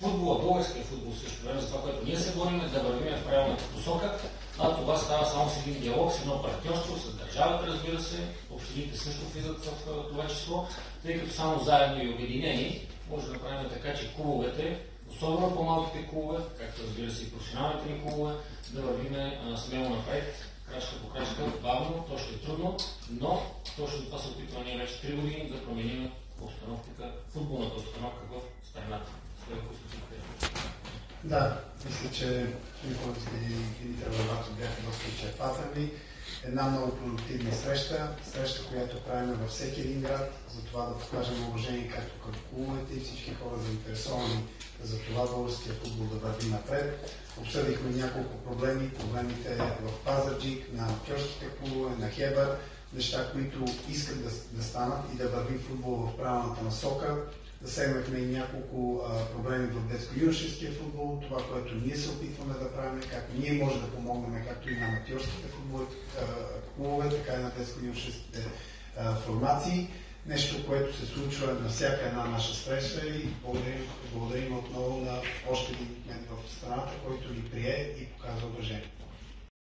футбола, българския футбол също време, за това, което ние се борим, да вървим в правилната посока, а това става само с един диалог, с едно партньорство, с държавата, разбира се, общините също влизат в това число, тъй като само заедно и обединени може да направим така, че клубовете, особено по-малките клубове, както разбира се и професионалните ни клубове, да вървиме смело напред, крачка по крачка, бавно, то ще е трудно, но точно това се опитваме ние вече 3 години да променим обстановката, футболната обстановка в страната. Да, мисля, че информацията и Димитър Върбатов бяха доста изчерпателни. Една много продуктивна среща, която правим във всеки един град, за това да покажем уважение както към клубовете и всички хора заинтересовани за това българския футбол да върви напред. Обсъдихме няколко проблеми, проблемите в Пазарджик, на аматьорските клубове, на Хебър, неща, които искат да станат и да върви футбол в правилната насока. Засегнахме и няколко проблеми в детско-юношеския футбол, това, което ние се опитваме да правим, как ние можем да помогнем, както и на аматьорските клубове, така и на детско-юношеските формации. Нещо, което се случва на всяка една наша среща и благодарим отново на още един кмет в страната, който ни прие и показва уважение.